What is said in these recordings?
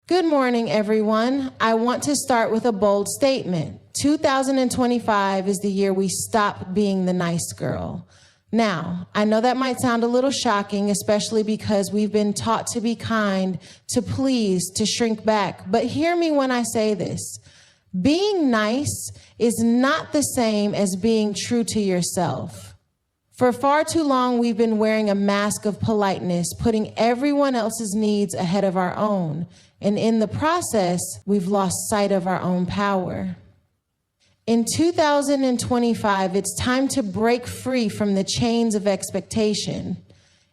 Good morning, everyone. I want to start with a bold statement. 2025 is the year we stop being the nice girl. Now, I know that might sound a little shocking, especially because we've been taught to be kind, to please, to shrink back. But hear me when I say this. Being nice is not the same as being true to yourself. For far too long, we've been wearing a mask of politeness, putting everyone else's needs ahead of our own. And in the process, we've lost sight of our own power. In 2025, it's time to break free from the chains of expectation.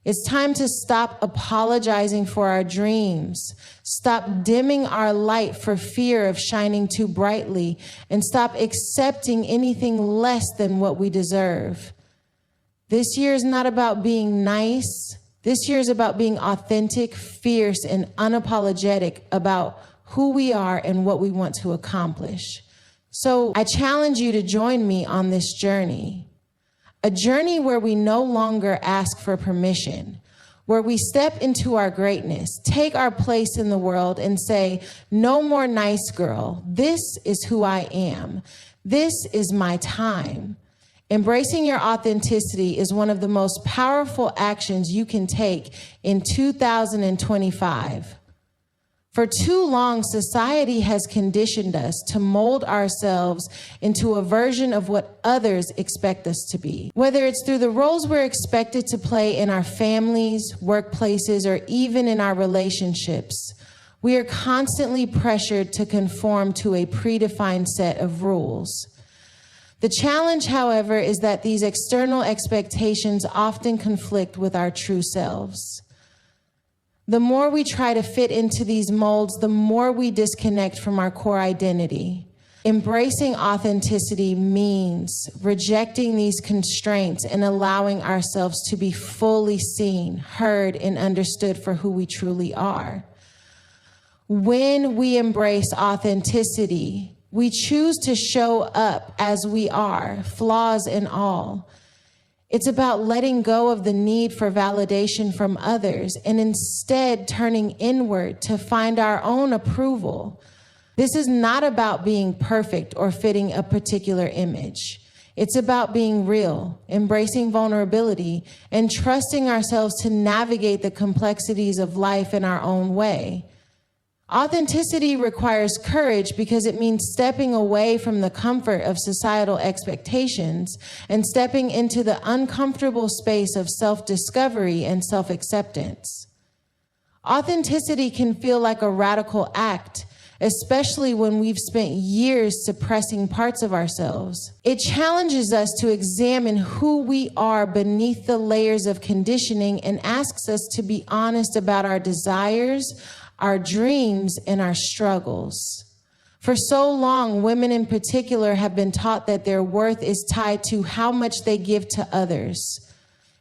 It's time to stop apologizing for our dreams, stop dimming our light for fear of shining too brightly, and stop accepting anything less than what we deserve. This year is not about being nice. This year is about being authentic, fierce, and unapologetic about who we are and what we want to accomplish. So I challenge you to join me on this journey, a journey where we no longer ask for permission, where we step into our greatness, take our place in the world and say, no more nice girl. This is who I am. This is my time. Embracing your authenticity is one of the most powerful actions you can take in 2025. For too long, society has conditioned us to mold ourselves into a version of what others expect us to be. Whether it's through the roles we're expected to play in our families, workplaces, or even in our relationships, we are constantly pressured to conform to a predefined set of rules. The challenge, however, is that these external expectations often conflict with our true selves. The more we try to fit into these molds, the more we disconnect from our core identity. Embracing authenticity means rejecting these constraints and allowing ourselves to be fully seen, heard, and understood for who we truly are. When we embrace authenticity, we choose to show up as we are, flaws and all. It's about letting go of the need for validation from others and instead turning inward to find our own approval. This is not about being perfect or fitting a particular image. It's about being real, embracing vulnerability, and trusting ourselves to navigate the complexities of life in our own way. Authenticity requires courage because it means stepping away from the comfort of societal expectations and stepping into the uncomfortable space of self-discovery and self-acceptance. Authenticity can feel like a radical act, especially when we've spent years suppressing parts of ourselves. It challenges us to examine who we are beneath the layers of conditioning and asks us to be honest about our desires, our dreams, and our struggles. For so long, women in particular have been taught that their worth is tied to how much they give to others,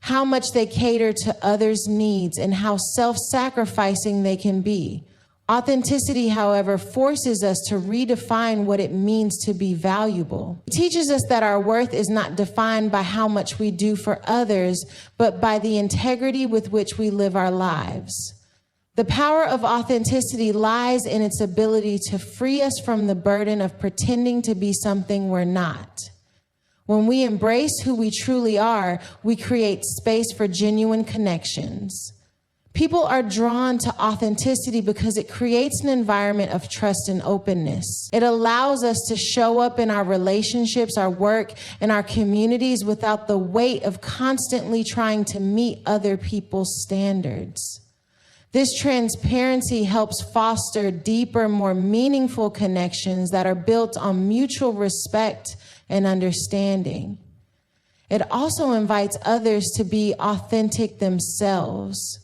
how much they cater to others' needs, and how self-sacrificing they can be. Authenticity, however, forces us to redefine what it means to be valuable. It teaches us that our worth is not defined by how much we do for others, but by the integrity with which we live our lives. The power of authenticity lies in its ability to free us from the burden of pretending to be something we're not. When we embrace who we truly are, we create space for genuine connections. People are drawn to authenticity because it creates an environment of trust and openness. It allows us to show up in our relationships, our work, and our communities without the weight of constantly trying to meet other people's standards. This transparency helps foster deeper, more meaningful connections that are built on mutual respect and understanding. It also invites others to be authentic themselves.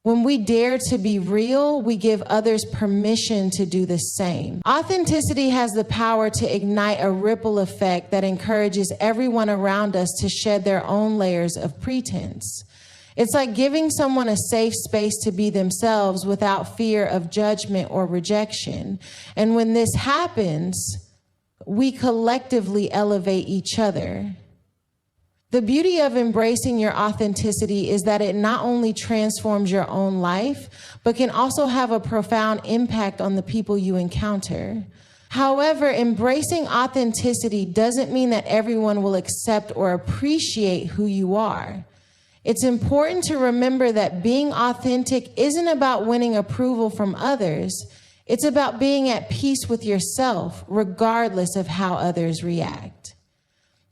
When we dare to be real, we give others permission to do the same. Authenticity has the power to ignite a ripple effect that encourages everyone around us to shed their own layers of pretense. It's like giving someone a safe space to be themselves without fear of judgment or rejection. And when this happens, we collectively elevate each other. The beauty of embracing your authenticity is that it not only transforms your own life, but can also have a profound impact on the people you encounter. However, embracing authenticity doesn't mean that everyone will accept or appreciate who you are. It's important to remember that being authentic isn't about winning approval from others. It's about being at peace with yourself, regardless of how others react.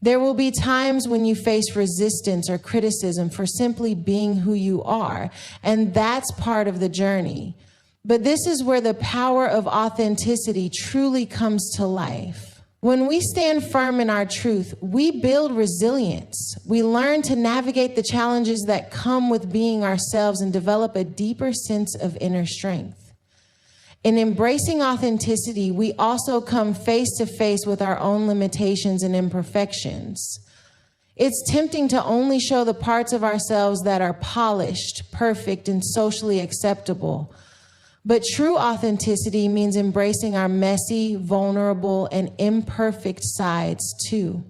There will be times when you face resistance or criticism for simply being who you are, and that's part of the journey. But this is where the power of authenticity truly comes to life. When we stand firm in our truth, we build resilience. We learn to navigate the challenges that come with being ourselves and develop a deeper sense of inner strength. In embracing authenticity, we also come face to face with our own limitations and imperfections. It's tempting to only show the parts of ourselves that are polished, perfect, and socially acceptable. But true authenticity means embracing our messy, vulnerable, and imperfect sides too.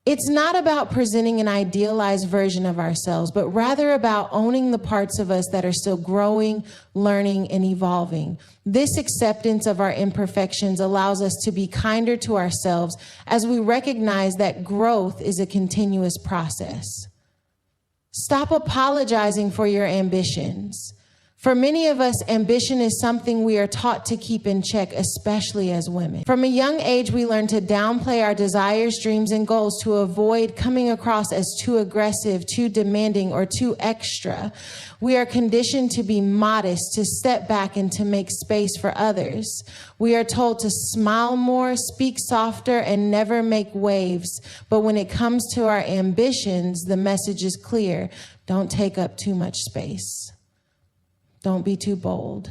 It's not about presenting an idealized version of ourselves, but rather about owning the parts of us that are still growing, learning, and evolving. This acceptance of our imperfections allows us to be kinder to ourselves as we recognize that growth is a continuous process. Stop apologizing for your ambitions. For many of us, ambition is something we are taught to keep in check, especially as women. From a young age, we learn to downplay our desires, dreams, and goals to avoid coming across as too aggressive, too demanding, or too extra. We are conditioned to be modest, to step back, and to make space for others. We are told to smile more, speak softer, and never make waves. But when it comes to our ambitions, the message is clear. Don't take up too much space. Don't be too bold.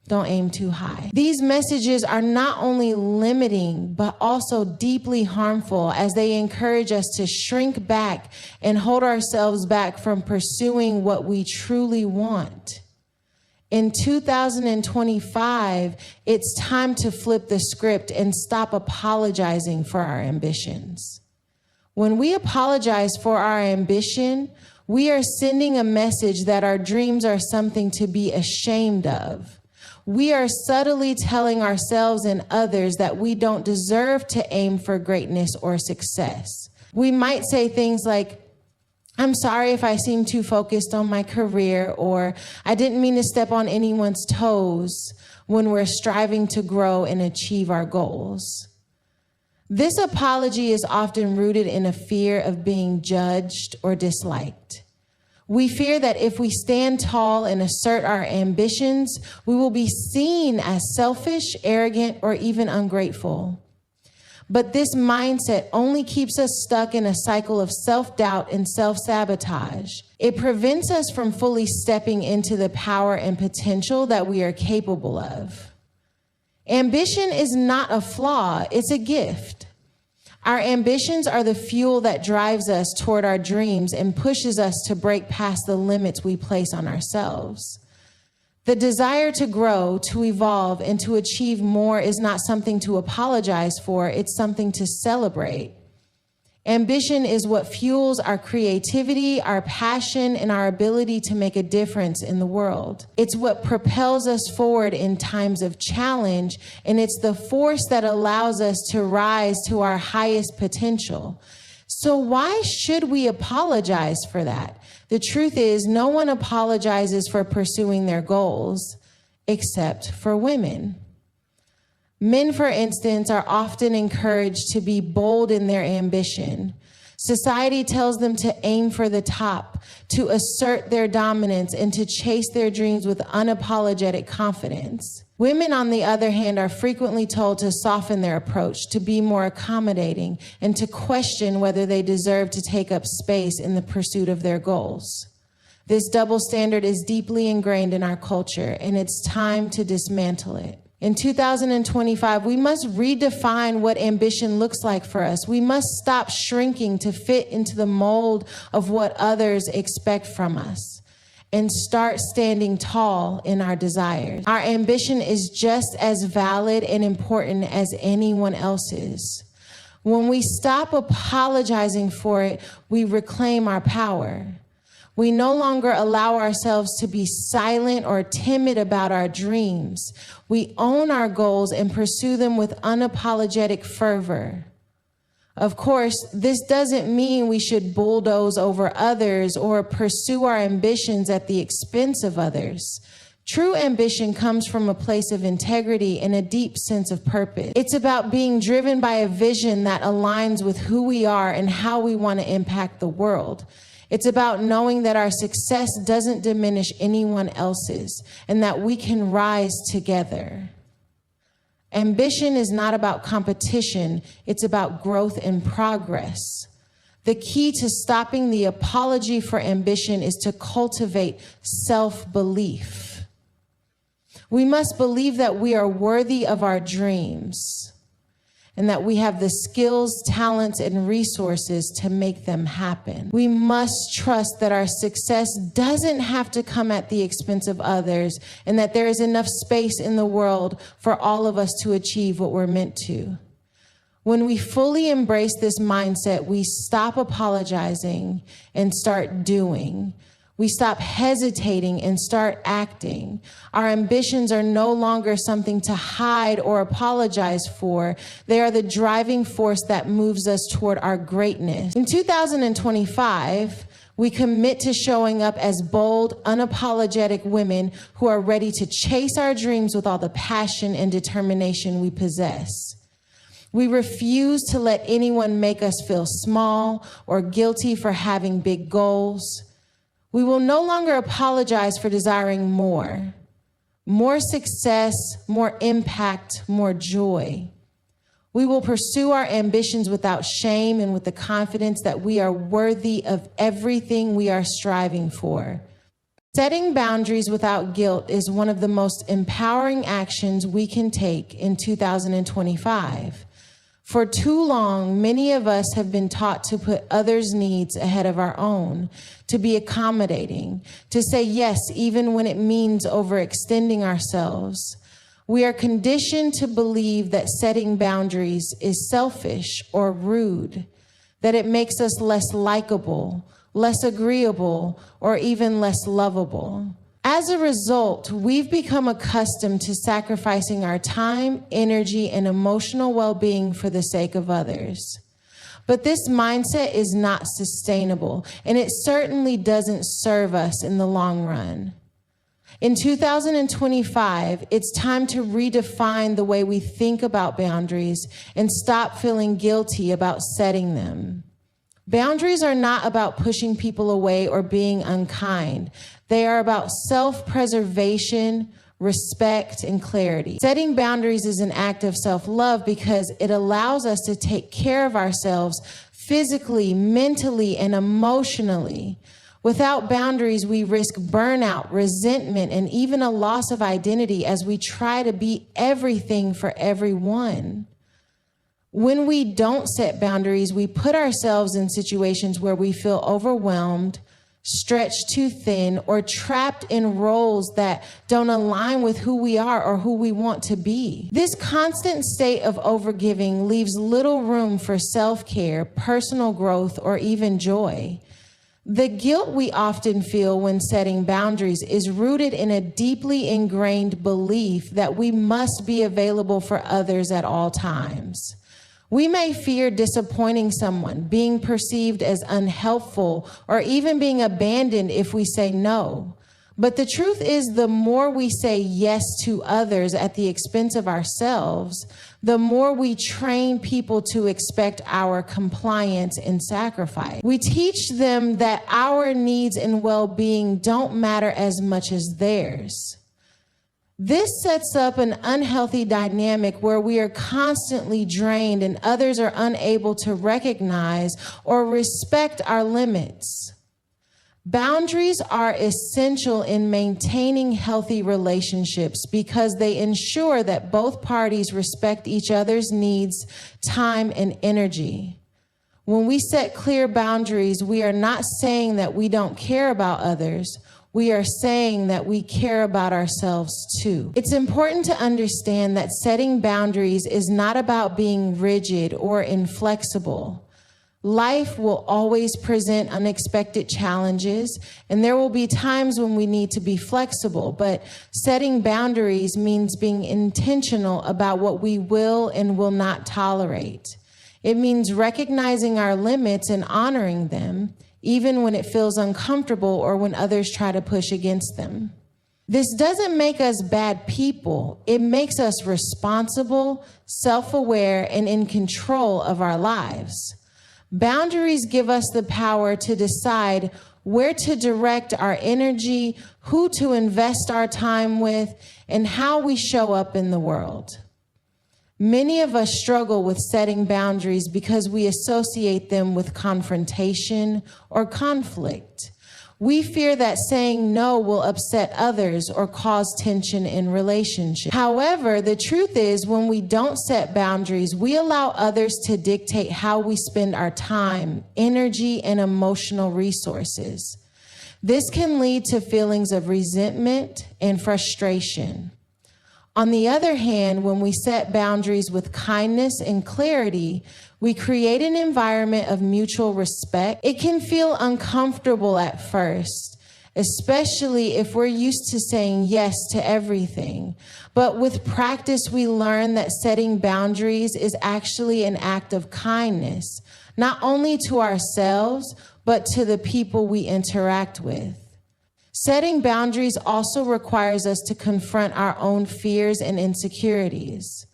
Don't aim too high. These messages are not only limiting, but also deeply harmful as they encourage us to shrink back and hold ourselves back from pursuing what we truly want. In 2025, it's time to flip the script and stop apologizing for our ambitions. When we apologize for our ambition, we are sending a message that our dreams are something to be ashamed of. We are subtly telling ourselves and others that we don't deserve to aim for greatness or success. We might say things like, I'm sorry if I seem too focused on my career, or I didn't mean to step on anyone's toes, when we're striving to grow and achieve our goals. This apology is often rooted in a fear of being judged or disliked. We fear that if we stand tall and assert our ambitions, we will be seen as selfish, arrogant, or even ungrateful. But this mindset only keeps us stuck in a cycle of self-doubt and self-sabotage. It prevents us from fully stepping into the power and potential that we are capable of. Ambition is not a flaw, it's a gift. Our ambitions are the fuel that drives us toward our dreams and pushes us to break past the limits we place on ourselves. The desire to grow, to evolve, and to achieve more is not something to apologize for, it's something to celebrate. Ambition is what fuels our creativity, our passion, and our ability to make a difference in the world. It's what propels us forward in times of challenge, and it's the force that allows us to rise to our highest potential. So why should we apologize for that? The truth is, no one apologizes for pursuing their goals, except for women. Men, for instance, are often encouraged to be bold in their ambition. Society tells them to aim for the top, to assert their dominance, and to chase their dreams with unapologetic confidence. Women, on the other hand, are frequently told to soften their approach, to be more accommodating, and to question whether they deserve to take up space in the pursuit of their goals. This double standard is deeply ingrained in our culture, and it's time to dismantle it. In 2025, we must redefine what ambition looks like for us. We must stop shrinking to fit into the mold of what others expect from us and start standing tall in our desires. Our ambition is just as valid and important as anyone else's. When we stop apologizing for it, we reclaim our power. We no longer allow ourselves to be silent or timid about our dreams. We own our goals and pursue them with unapologetic fervor. Of course, this doesn't mean we should bulldoze over others or pursue our ambitions at the expense of others. True ambition comes from a place of integrity and a deep sense of purpose. It's about being driven by a vision that aligns with who we are and how we want to impact the world. It's about knowing that our success doesn't diminish anyone else's and that we can rise together. Ambition is not about competition, it's about growth and progress. The key to stopping the apology for ambition is to cultivate self-belief. We must believe that we are worthy of our dreams and that we have the skills, talents, and resources to make them happen. We must trust that our success doesn't have to come at the expense of others and that there is enough space in the world for all of us to achieve what we're meant to. When we fully embrace this mindset, we stop apologizing and start doing. We stop hesitating and start acting. Our ambitions are no longer something to hide or apologize for. They are the driving force that moves us toward our greatness. In 2025, we commit to showing up as bold, unapologetic women who are ready to chase our dreams with all the passion and determination we possess. We refuse to let anyone make us feel small or guilty for having big goals. We will no longer apologize for desiring more success, more impact, more joy. We will pursue our ambitions without shame and with the confidence that we are worthy of everything we are striving for. Setting boundaries without guilt is one of the most empowering actions we can take in 2025. For too long, many of us have been taught to put others' needs ahead of our own, to be accommodating, to say yes even when it means overextending ourselves. We are conditioned to believe that setting boundaries is selfish or rude, that it makes us less likable, less agreeable, or even less lovable. As a result, we've become accustomed to sacrificing our time, energy, and emotional well-being for the sake of others. But this mindset is not sustainable, and it certainly doesn't serve us in the long run. In 2025, it's time to redefine the way we think about boundaries and stop feeling guilty about setting them. Boundaries are not about pushing people away or being unkind. They are about self-preservation, respect, and clarity. Setting boundaries is an act of self-love because it allows us to take care of ourselves physically, mentally, and emotionally. Without boundaries, we risk burnout, resentment, and even a loss of identity as we try to be everything for everyone. When we don't set boundaries, we put ourselves in situations where we feel overwhelmed, stretched too thin, or trapped in roles that don't align with who we are or who we want to be. This constant state of overgiving leaves little room for self-care, personal growth, or even joy. The guilt we often feel when setting boundaries is rooted in a deeply ingrained belief that we must be available for others at all times. We may fear disappointing someone, being perceived as unhelpful, or even being abandoned if we say no. But the truth is, the more we say yes to others at the expense of ourselves, the more we train people to expect our compliance and sacrifice. We teach them that our needs and well-being don't matter as much as theirs. This sets up an unhealthy dynamic where we are constantly drained and others are unable to recognize or respect our limits. Boundaries are essential in maintaining healthy relationships because they ensure that both parties respect each other's needs, time, and energy. When we set clear boundaries, we are not saying that we don't care about others. we are saying that we care about ourselves too. It's important to understand that setting boundaries is not about being rigid or inflexible. Life will always present unexpected challenges, and there will be times when we need to be flexible, but setting boundaries means being intentional about what we will and will not tolerate. It means recognizing our limits and honoring them, even when it feels uncomfortable or when others try to push against them. This doesn't make us bad people. It makes us responsible, self-aware, and in control of our lives. Boundaries give us the power to decide where to direct our energy, who to invest our time with, and how we show up in the world. Many of us struggle with setting boundaries because we associate them with confrontation or conflict. We fear that saying no will upset others or cause tension in relationships. However, the truth is, when we don't set boundaries, we allow others to dictate how we spend our time, energy, and emotional resources. This can lead to feelings of resentment and frustration. On the other hand, when we set boundaries with kindness and clarity, we create an environment of mutual respect. It can feel uncomfortable at first, especially if we're used to saying yes to everything. But with practice, we learn that setting boundaries is actually an act of kindness, not only to ourselves, but to the people we interact with. Setting boundaries also requires us to confront our own fears and insecurities.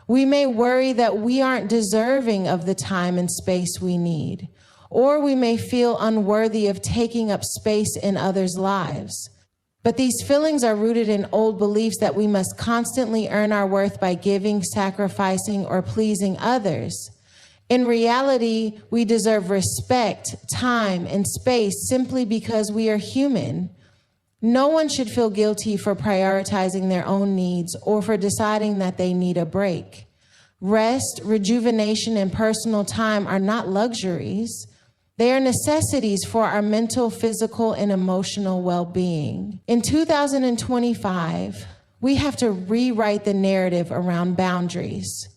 We may worry that we aren't deserving of the time and space we need, or we may feel unworthy of taking up space in others' lives. But these feelings are rooted in old beliefs that we must constantly earn our worth by giving, sacrificing, or pleasing others. In reality, we deserve respect, time, and space simply because we are human. No one should feel guilty for prioritizing their own needs or for deciding that they need a break. Rest, rejuvenation, and personal time are not luxuries. They are necessities for our mental, physical, and emotional well-being. In 2025, we have to rewrite the narrative around boundaries.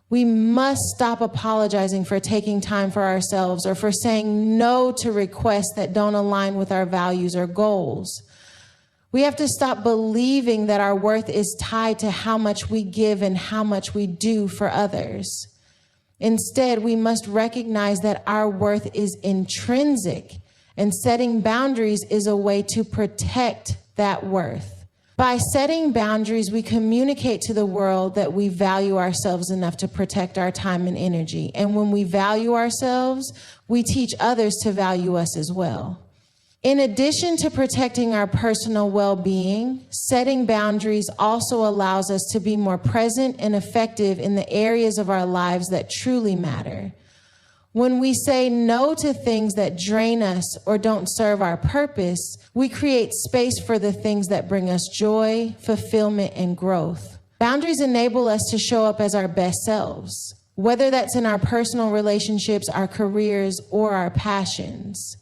We must stop apologizing for taking time for ourselves or for saying no to requests that don't align with our values or goals. We have to stop believing that our worth is tied to how much we give and how much we do for others. Instead, we must recognize that our worth is intrinsic, and setting boundaries is a way to protect that worth. By setting boundaries, we communicate to the world that we value ourselves enough to protect our time and energy. And when we value ourselves, we teach others to value us as well. In addition to protecting our personal well-being, setting boundaries also allows us to be more present and effective in the areas of our lives that truly matter. When we say no to things that drain us or don't serve our purpose, we create space for the things that bring us joy, fulfillment, and growth. Boundaries enable us to show up as our best selves, whether that's in our personal relationships, our careers, or our passions.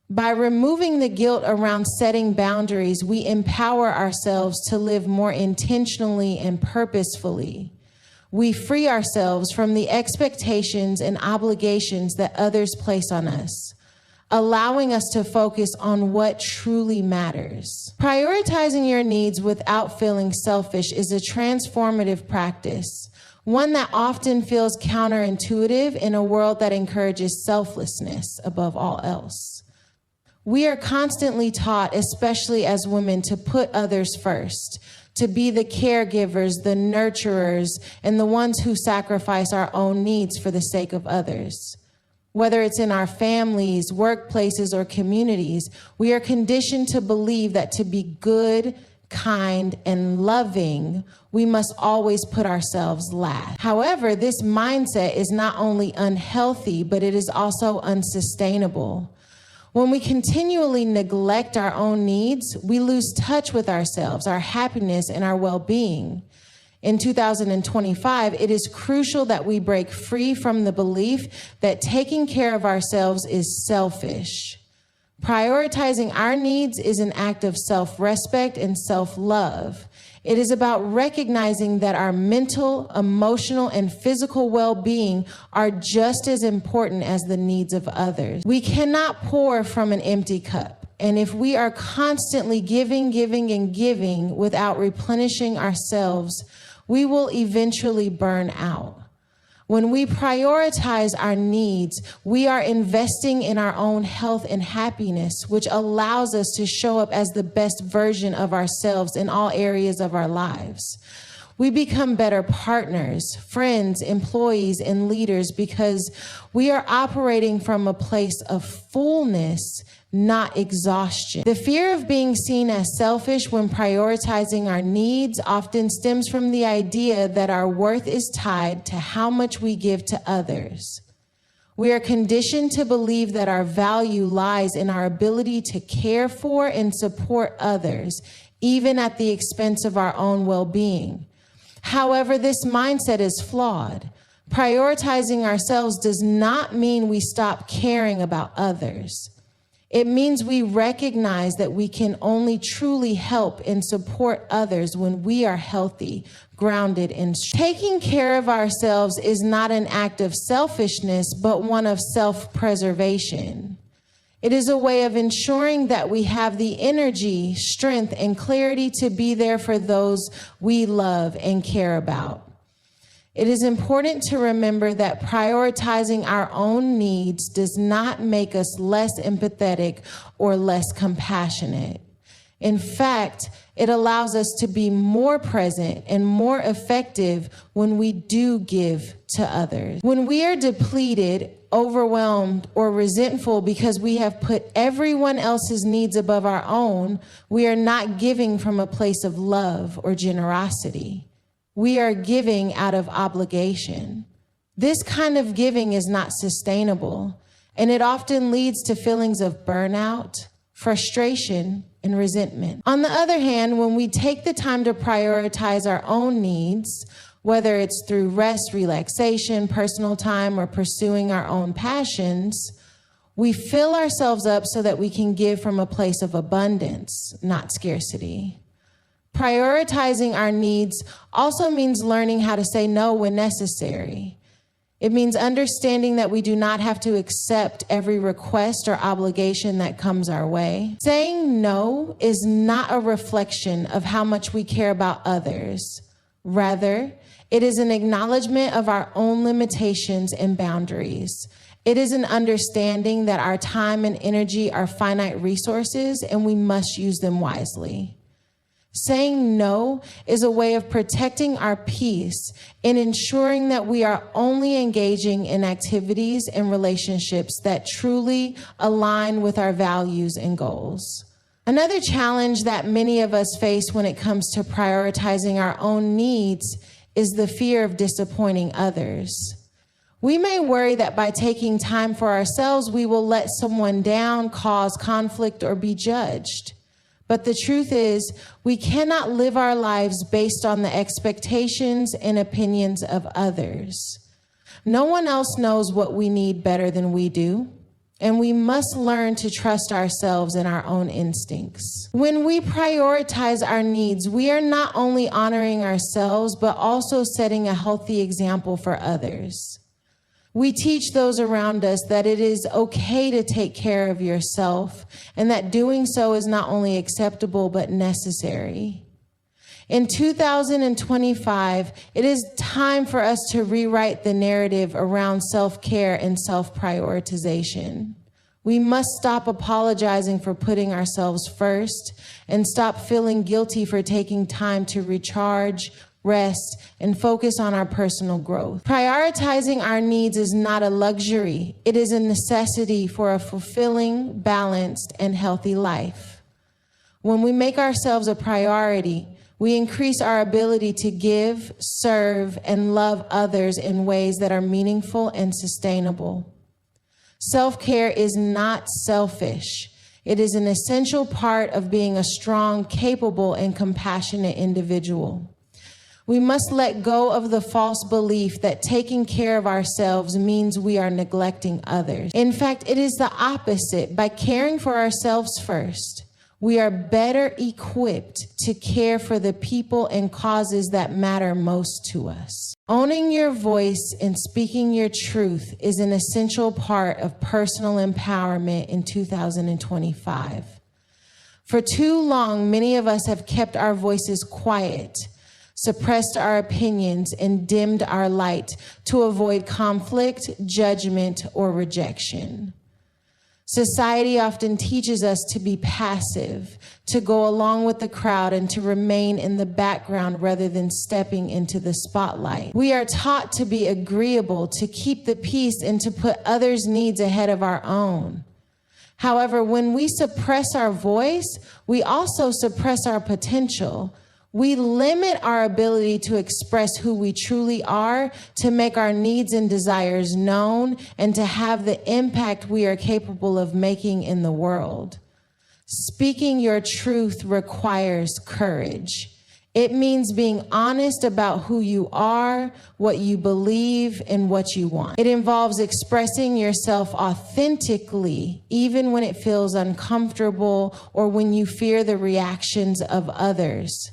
By removing the guilt around setting boundaries, we empower ourselves to live more intentionally and purposefully. We free ourselves from the expectations and obligations that others place on us, allowing us to focus on what truly matters. Prioritizing your needs without feeling selfish is a transformative practice, one that often feels counterintuitive in a world that encourages selflessness above all else. We are constantly taught, especially as women, to put others first, to be the caregivers, the nurturers, and the ones who sacrifice our own needs for the sake of others. Whether it's in our families, workplaces, or communities, we are conditioned to believe that to be good, kind, and loving, we must always put ourselves last. However, this mindset is not only unhealthy, but it is also unsustainable. When we continually neglect our own needs, we lose touch with ourselves, our happiness, and our well-being. In 2025, it is crucial that we break free from the belief that taking care of ourselves is selfish. Prioritizing our needs is an act of self-respect and self-love. It is about recognizing that our mental, emotional, and physical well-being are just as important as the needs of others. We cannot pour from an empty cup. And if we are constantly giving, and giving without replenishing ourselves, we will eventually burn out. When we prioritize our needs, we are investing in our own health and happiness, which allows us to show up as the best version of ourselves in all areas of our lives. We become better partners, friends, employees, and leaders because we are operating from a place of fullness, not exhaustion. The fear of being seen as selfish when prioritizing our needs often stems from the idea that our worth is tied to how much we give to others. We are conditioned to believe that our value lies in our ability to care for and support others, even at the expense of our own well-being. However, this mindset is flawed. Prioritizing ourselves does not mean we stop caring about others. It means we recognize that we can only truly help and support others when we are healthy, grounded, and strong. Taking care of ourselves is not an act of selfishness, but one of self-preservation. It is a way of ensuring that we have the energy, strength, and clarity to be there for those we love and care about. It is important to remember that prioritizing our own needs does not make us less empathetic or less compassionate. In fact, it allows us to be more present and more effective when we do give to others. When we are depleted, overwhelmed, or resentful because we have put everyone else's needs above our own, we are not giving from a place of love or generosity. We are giving out of obligation. This kind of giving is not sustainable, and it often leads to feelings of burnout, frustration, and resentment. On the other hand, when we take the time to prioritize our own needs, whether it's through rest, relaxation, personal time, or pursuing our own passions, we fill ourselves up so that we can give from a place of abundance, not scarcity. Prioritizing our needs also means learning how to say no when necessary. It means understanding that we do not have to accept every request or obligation that comes our way. Saying no is not a reflection of how much we care about others. Rather, it is an acknowledgement of our own limitations and boundaries. It is an understanding that our time and energy are finite resources and we must use them wisely. Saying no is a way of protecting our peace and ensuring that we are only engaging in activities and relationships that truly align with our values and goals. Another challenge that many of us face when it comes to prioritizing our own needs is the fear of disappointing others. We may worry that by taking time for ourselves, we will let someone down, cause conflict, or be judged. But the truth is, we cannot live our lives based on the expectations and opinions of others. No one else knows what we need better than we do, and we must learn to trust ourselves and our own instincts. When we prioritize our needs, we are not only honoring ourselves, but also setting a healthy example for others. We teach those around us that it is okay to take care of yourself and that doing so is not only acceptable but necessary. In 2025, it is time for us to rewrite the narrative around self-care and self-prioritization. We must stop apologizing for putting ourselves first and stop feeling guilty for taking time to recharge, rest, and focus on our personal growth. Prioritizing our needs is not a luxury. It is a necessity for a fulfilling, balanced, and healthy life. When we make ourselves a priority, we increase our ability to give, serve, and love others in ways that are meaningful and sustainable. Self-care is not selfish. It is an essential part of being a strong, capable, and compassionate individual. We must let go of the false belief that taking care of ourselves means we are neglecting others. In fact, it is the opposite. By caring for ourselves first, we are better equipped to care for the people and causes that matter most to us. Owning your voice and speaking your truth is an essential part of personal empowerment in 2025. For too long, many of us have kept our voices quiet, suppressed our opinions, and dimmed our light to avoid conflict, judgment, or rejection. Society often teaches us to be passive, to go along with the crowd, and to remain in the background rather than stepping into the spotlight. We are taught to be agreeable, to keep the peace, and to put others' needs ahead of our own. However, when we suppress our voice, we also suppress our potential. We limit our ability to express who we truly are, to make our needs and desires known, and to have the impact we are capable of making in the world. Speaking your truth requires courage. It means being honest about who you are, what you believe, and what you want. It involves expressing yourself authentically, even when it feels uncomfortable or when you fear the reactions of others.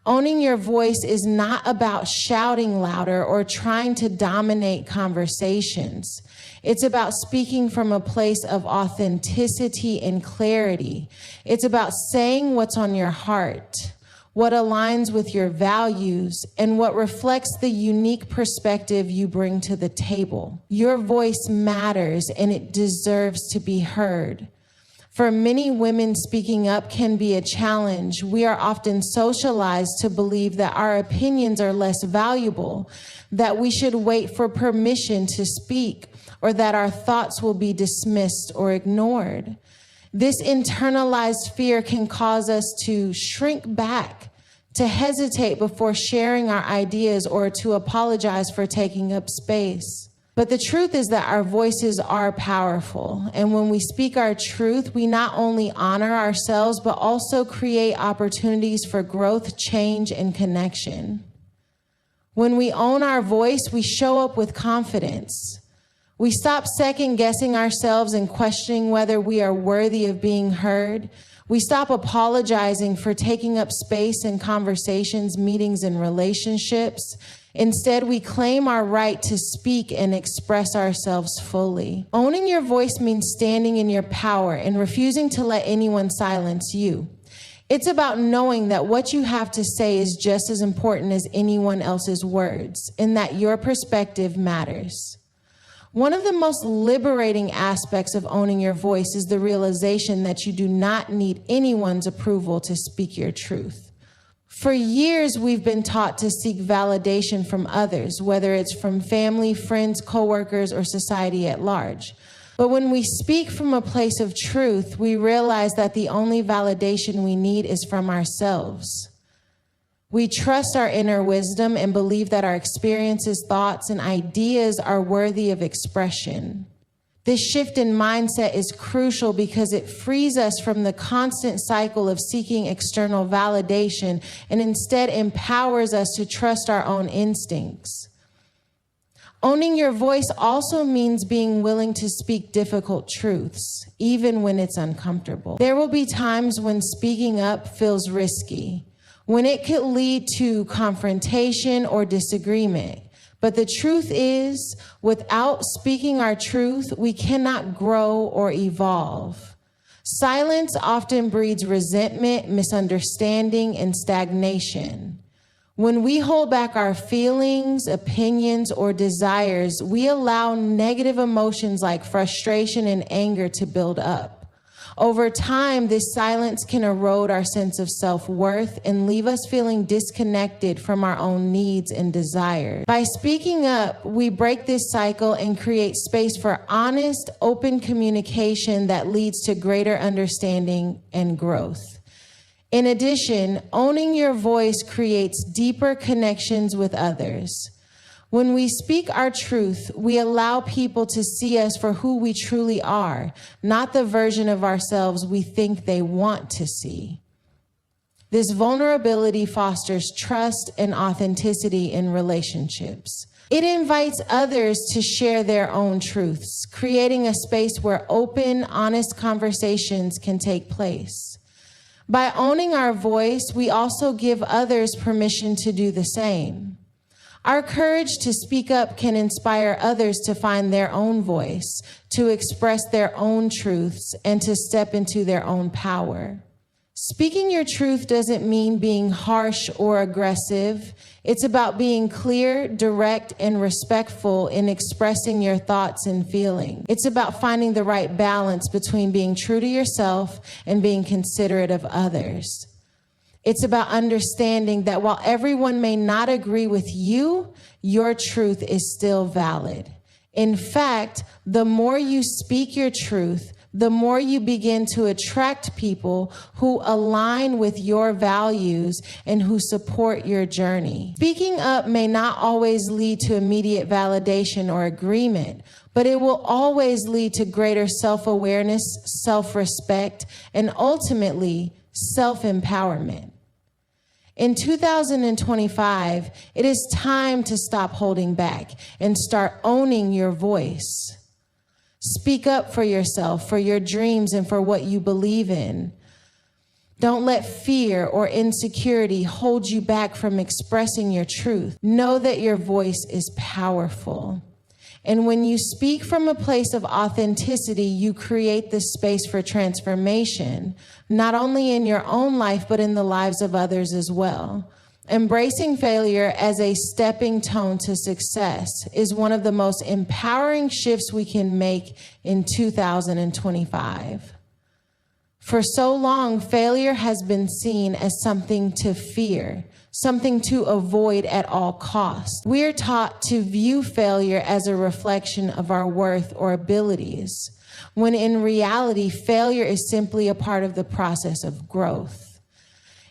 Owning your voice is not about shouting louder or trying to dominate conversations. It's about speaking from a place of authenticity and clarity. It's about saying what's on your heart, what aligns with your values, and what reflects the unique perspective you bring to the table. Your voice matters, and it deserves to be heard. For many women, speaking up can be a challenge. We are often socialized to believe that our opinions are less valuable, that we should wait for permission to speak, or that our thoughts will be dismissed or ignored. This internalized fear can cause us to shrink back, to hesitate before sharing our ideas, or to apologize for taking up space. But the truth is that our voices are powerful. And when we speak our truth, we not only honor ourselves, but also create opportunities for growth, change, and connection. When we own our voice, we show up with confidence. We stop second-guessing ourselves and questioning whether we are worthy of being heard. We stop apologizing for taking up space in conversations, meetings, and relationships. Instead, we claim our right to speak and express ourselves fully. Owning your voice means standing in your power and refusing to let anyone silence you. It's about knowing that what you have to say is just as important as anyone else's words, and that your perspective matters. One of the most liberating aspects of owning your voice is the realization that you do not need anyone's approval to speak your truth. For years, we've been taught to seek validation from others, whether it's from family, friends, coworkers, or society at large. But when we speak from a place of truth, we realize that the only validation we need is from ourselves. We trust our inner wisdom and believe that our experiences, thoughts, and ideas are worthy of expression. This shift in mindset is crucial because it frees us from the constant cycle of seeking external validation and instead empowers us to trust our own instincts. Owning your voice also means being willing to speak difficult truths, even when it's uncomfortable. There will be times when speaking up feels risky, when it could lead to confrontation or disagreement. But the truth is, without speaking our truth, we cannot grow or evolve. Silence often breeds resentment, misunderstanding, and stagnation. When we hold back our feelings, opinions, or desires, we allow negative emotions like frustration and anger to build up. Over time, this silence can erode our sense of self-worth and leave us feeling disconnected from our own needs and desires. By speaking up, we break this cycle and create space for honest, open communication that leads to greater understanding and growth. In addition, owning your voice creates deeper connections with others. When we speak our truth, we allow people to see us for who we truly are, not the version of ourselves we think they want to see. This vulnerability fosters trust and authenticity in relationships. It invites others to share their own truths, creating a space where open, honest conversations can take place. By owning our voice, we also give others permission to do the same. Our courage to speak up can inspire others to find their own voice, to express their own truths, and to step into their own power. Speaking your truth doesn't mean being harsh or aggressive. It's about being clear, direct, and respectful in expressing your thoughts and feelings. It's about finding the right balance between being true to yourself and being considerate of others. It's about understanding that while everyone may not agree with you, your truth is still valid. In fact, the more you speak your truth, the more you begin to attract people who align with your values and who support your journey. Speaking up may not always lead to immediate validation or agreement, but it will always lead to greater self-awareness, self-respect, and ultimately, self-empowerment. In 2025, it is time to stop holding back and start owning your voice. Speak up for yourself, for your dreams, and for what you believe in. Don't let fear or insecurity hold you back from expressing your truth. Know that your voice is powerful. And when you speak from a place of authenticity, you create this space for transformation, not only in your own life, but in the lives of others as well. Embracing failure as a stepping stone to success is one of the most empowering shifts we can make in 2025. For so long, failure has been seen as something to fear, something to avoid at all costs. We are taught to view failure as a reflection of our worth or abilities, when in reality, failure is simply a part of the process of growth.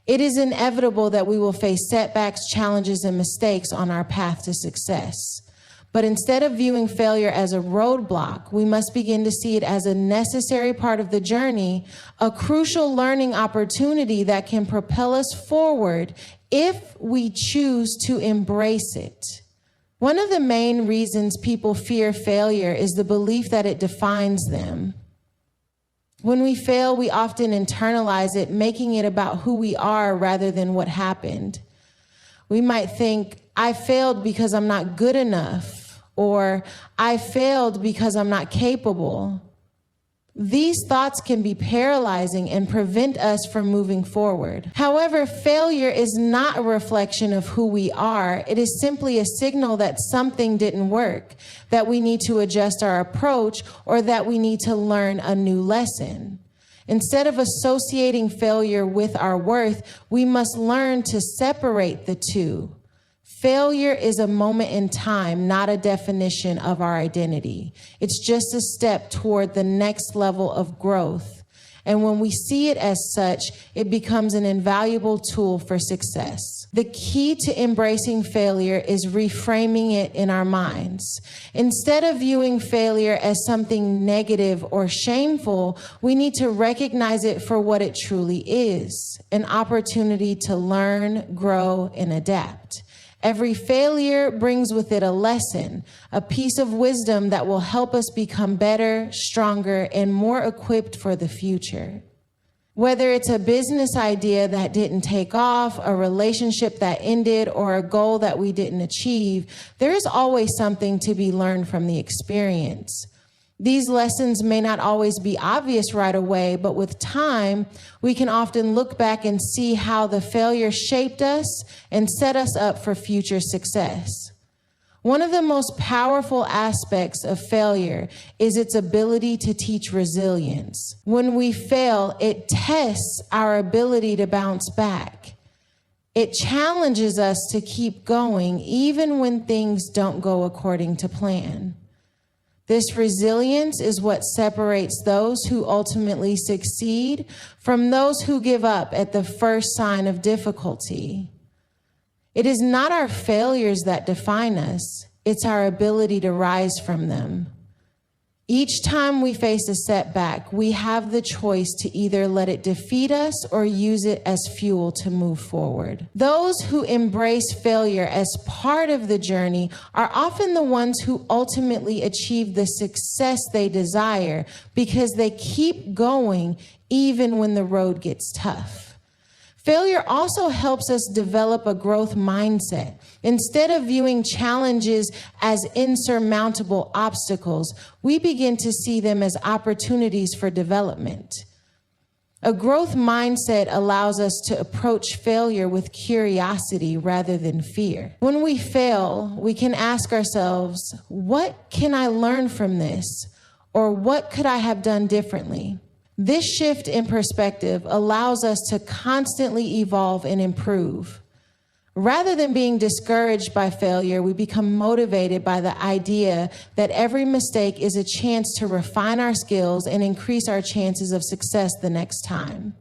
It is inevitable that we will face setbacks, challenges, and mistakes on our path to success. But instead of viewing failure as a roadblock, we must begin to see it as a necessary part of the journey, a crucial learning opportunity that can propel us forward if we choose to embrace it. One of the main reasons people fear failure is the belief that it defines them. When we fail, we often internalize it, making it about who we are rather than what happened. We might think, I failed because I'm not good enough, or I failed because I'm not capable. These thoughts can be paralyzing and prevent us from moving forward. However, failure is not a reflection of who we are. It is simply a signal that something didn't work, that we need to adjust our approach, or that we need to learn a new lesson. Instead of associating failure with our worth, we must learn to separate the two. Failure is a moment in time, not a definition of our identity. It's just a step toward the next level of growth. And when we see it as such, it becomes an invaluable tool for success. The key to embracing failure is reframing it in our minds. Instead of viewing failure as something negative or shameful, we need to recognize it for what it truly is, an opportunity to learn, grow, and adapt. Every failure brings with it a lesson, a piece of wisdom that will help us become better, stronger, and more equipped for the future. Whether it's a business idea that didn't take off, a relationship that ended, or a goal that we didn't achieve, there is always something to be learned from the experience. These lessons may not always be obvious right away, but with time, we can often look back and see how the failure shaped us and set us up for future success. One of the most powerful aspects of failure is its ability to teach resilience. When we fail, it tests our ability to bounce back. It challenges us to keep going even when things don't go according to plan. This resilience is what separates those who ultimately succeed from those who give up at the first sign of difficulty. It is not our failures that define us, it's our ability to rise from them. Each time we face a setback, we have the choice to either let it defeat us or use it as fuel to move forward. Those who embrace failure as part of the journey are often the ones who ultimately achieve the success they desire because they keep going even when the road gets tough. Failure also helps us develop a growth mindset. Instead of viewing challenges as insurmountable obstacles, we begin to see them as opportunities for development. A growth mindset allows us to approach failure with curiosity rather than fear. When we fail, we can ask ourselves, what can I learn from this? Or what could I have done differently? This shift in perspective allows us to constantly evolve and improve. Rather than being discouraged by failure, we become motivated by the idea that every mistake is a chance to refine our skills and increase our chances of success the next time.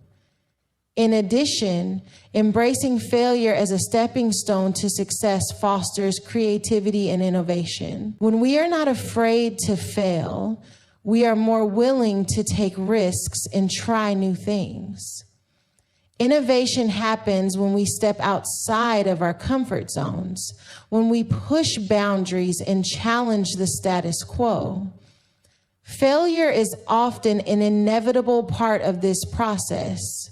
In addition, embracing failure as a stepping stone to success fosters creativity and innovation. When we are not afraid to fail, we are more willing to take risks and try new things. Innovation happens when we step outside of our comfort zones, when we push boundaries and challenge the status quo. Failure is often an inevitable part of this process.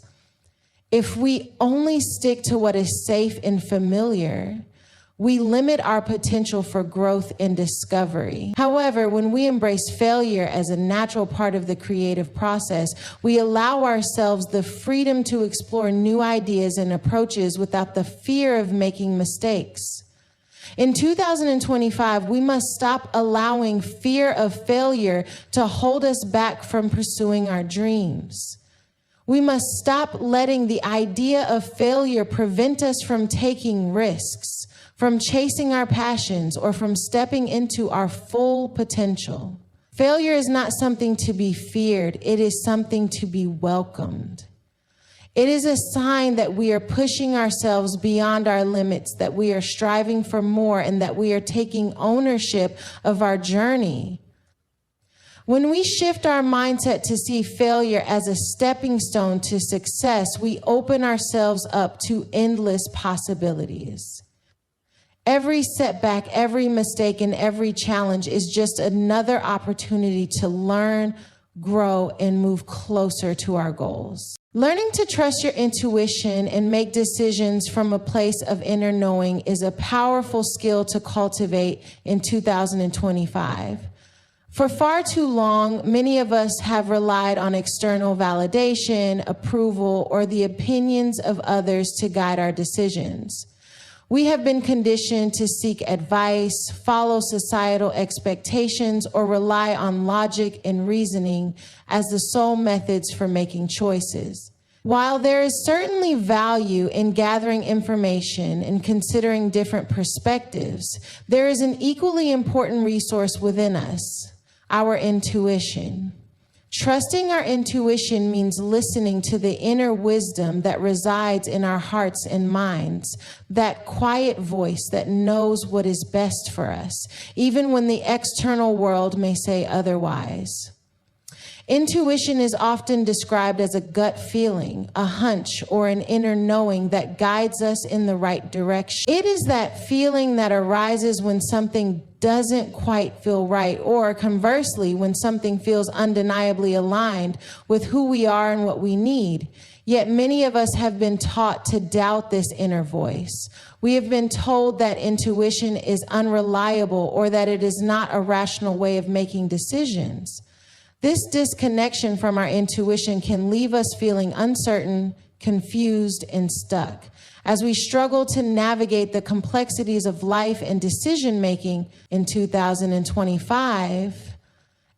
If we only stick to what is safe and familiar, we limit our potential for growth and discovery. However, when we embrace failure as a natural part of the creative process, we allow ourselves the freedom to explore new ideas and approaches without the fear of making mistakes. In 2025, we must stop allowing fear of failure to hold us back from pursuing our dreams. We must stop letting the idea of failure prevent us from taking risks, from chasing our passions, or from stepping into our full potential. Failure is not something to be feared. It is something to be welcomed. It is a sign that we are pushing ourselves beyond our limits, that we are striving for more, and that we are taking ownership of our journey. When we shift our mindset to see failure as a stepping stone to success, we open ourselves up to endless possibilities. Every setback, every mistake, and every challenge is just another opportunity to learn, grow, and move closer to our goals. Learning to trust your intuition and make decisions from a place of inner knowing is a powerful skill to cultivate in 2025. For far too long, many of us have relied on external validation, approval, or the opinions of others to guide our decisions. We have been conditioned to seek advice, follow societal expectations, or rely on logic and reasoning as the sole methods for making choices. While there is certainly value in gathering information and considering different perspectives, there is an equally important resource within us, our intuition. Trusting our intuition means listening to the inner wisdom that resides in our hearts and minds, that quiet voice that knows what is best for us, even when the external world may say otherwise. Intuition is often described as a gut feeling, a hunch, or an inner knowing that guides us in the right direction. It is that feeling that arises when something doesn't quite feel right, or conversely, when something feels undeniably aligned with who we are and what we need. Yet many of us have been taught to doubt this inner voice. We have been told that intuition is unreliable or that it is not a rational way of making decisions. This disconnection from our intuition can leave us feeling uncertain, confused, and stuck. As we struggle to navigate the complexities of life and decision-making in 2025,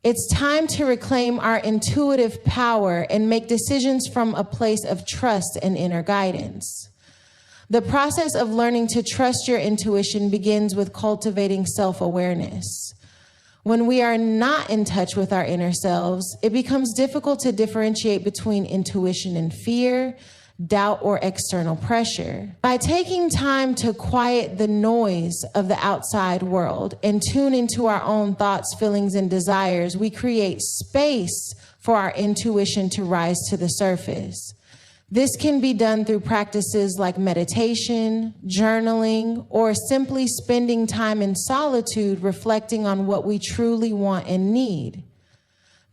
it's time to reclaim our intuitive power and make decisions from a place of trust and inner guidance. The process of learning to trust your intuition begins with cultivating self-awareness. When we are not in touch with our inner selves, it becomes difficult to differentiate between intuition and fear, doubt, or external pressure. By taking time to quiet the noise of the outside world and tune into our own thoughts, feelings, and desires, we create space for our intuition to rise to the surface. This can be done through practices like meditation, journaling, or simply spending time in solitude reflecting on what we truly want and need.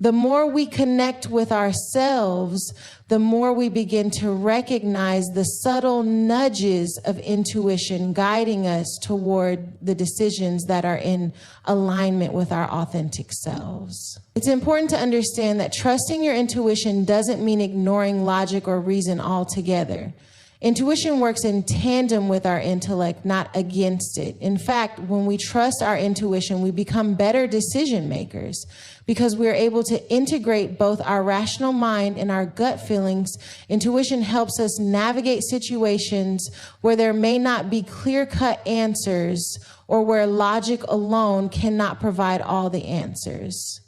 The more we connect with ourselves, the more we begin to recognize the subtle nudges of intuition guiding us toward the decisions that are in alignment with our authentic selves. It's important to understand that trusting your intuition doesn't mean ignoring logic or reason altogether. Intuition works in tandem with our intellect, not against it. In fact, when we trust our intuition, we become better decision makers because we're able to integrate both our rational mind and our gut feelings. Intuition helps us navigate situations where there may not be clear-cut answers or where logic alone cannot provide all the answers.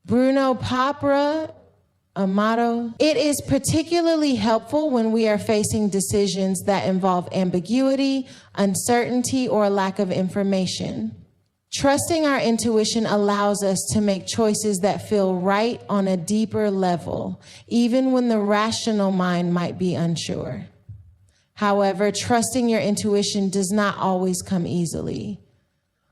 Bruno Papra Amato. It is particularly helpful when we are facing decisions that involve ambiguity, uncertainty, or a lack of information. Trusting our intuition allows us to make choices that feel right on a deeper level, even when the rational mind might be unsure. However, trusting your intuition does not always come easily.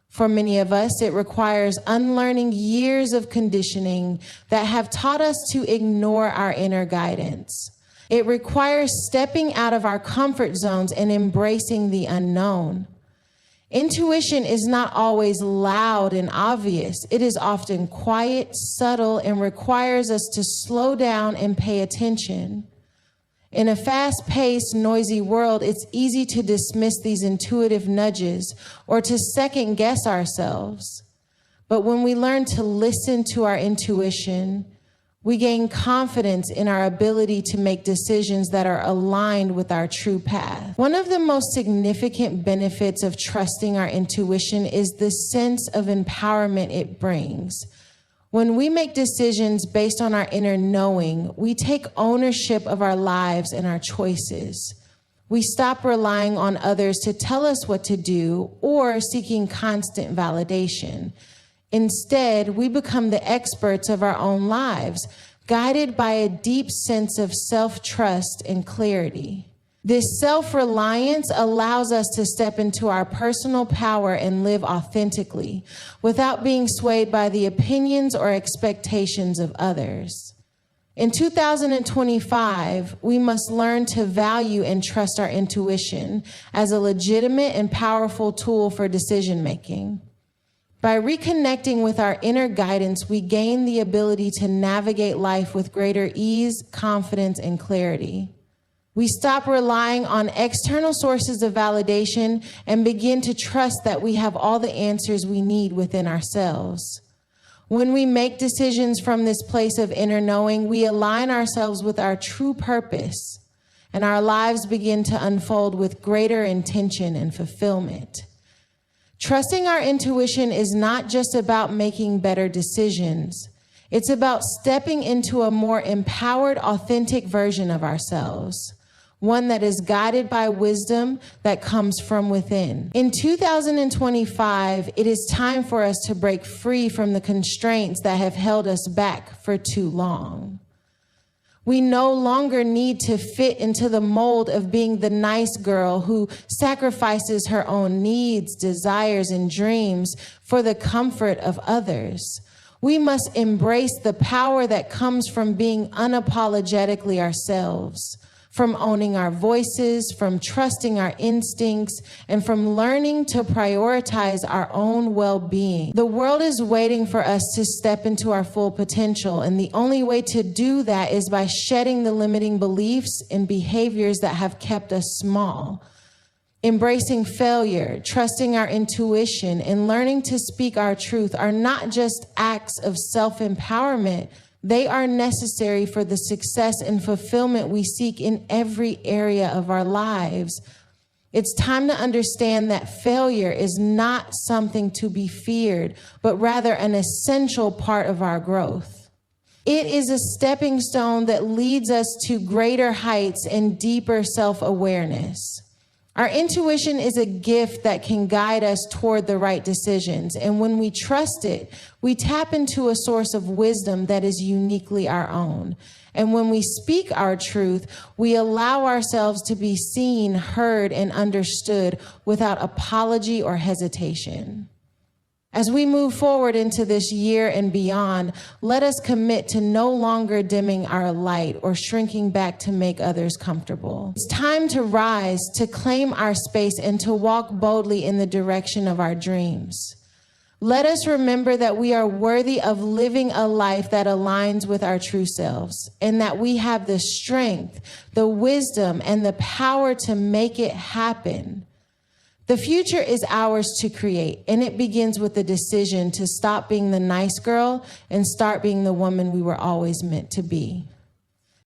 For many of us, it requires unlearning years of conditioning that have taught us to ignore our inner guidance. It requires stepping out of our comfort zones and embracing the unknown. Intuition is not always loud and obvious. It is often quiet, subtle, and requires us to slow down and pay attention. In a fast-paced, noisy world, it's easy to dismiss these intuitive nudges or to second-guess ourselves. But when we learn to listen to our intuition, we gain confidence in our ability to make decisions that are aligned with our true path. One of the most significant benefits of trusting our intuition is the sense of empowerment it brings. When we make decisions based on our inner knowing, we take ownership of our lives and our choices. We stop relying on others to tell us what to do or seeking constant validation. Instead, we become the experts of our own lives, guided by a deep sense of self-trust and clarity. This self-reliance allows us to step into our personal power and live authentically without being swayed by the opinions or expectations of others. In 2025, we must learn to value and trust our intuition as a legitimate and powerful tool for decision-making. By reconnecting with our inner guidance, we gain the ability to navigate life with greater ease, confidence, and clarity. We stop relying on external sources of validation and begin to trust that we have all the answers we need within ourselves. When we make decisions from this place of inner knowing, we align ourselves with our true purpose, and our lives begin to unfold with greater intention and fulfillment. Trusting our intuition is not just about making better decisions. It's about stepping into a more empowered, authentic version of ourselves, one that is guided by wisdom that comes from within. In 2025, it is time for us to break free from the constraints that have held us back for too long. We no longer need to fit into the mold of being the nice girl who sacrifices her own needs, desires, and dreams for the comfort of others. We must embrace the power that comes from being unapologetically ourselves, from owning our voices, from trusting our instincts, and from learning to prioritize our own well-being. The world is waiting for us to step into our full potential, and the only way to do that is by shedding the limiting beliefs and behaviors that have kept us small. Embracing failure, trusting our intuition, and learning to speak our truth are not just acts of self-empowerment. They are necessary for the success and fulfillment we seek in every area of our lives. It's time to understand that failure is not something to be feared, but rather an essential part of our growth. It is a stepping stone that leads us to greater heights and deeper self-awareness. Our intuition is a gift that can guide us toward the right decisions. And when we trust it, we tap into a source of wisdom that is uniquely our own. And when we speak our truth, we allow ourselves to be seen, heard, and understood without apology or hesitation. As we move forward into this year and beyond, let us commit to no longer dimming our light or shrinking back to make others comfortable. It's time to rise, to claim our space, and to walk boldly in the direction of our dreams. Let us remember that we are worthy of living a life that aligns with our true selves, and that we have the strength, the wisdom, and the power to make it happen. The future is ours to create, and it begins with the decision to stop being the nice girl and start being the woman we were always meant to be.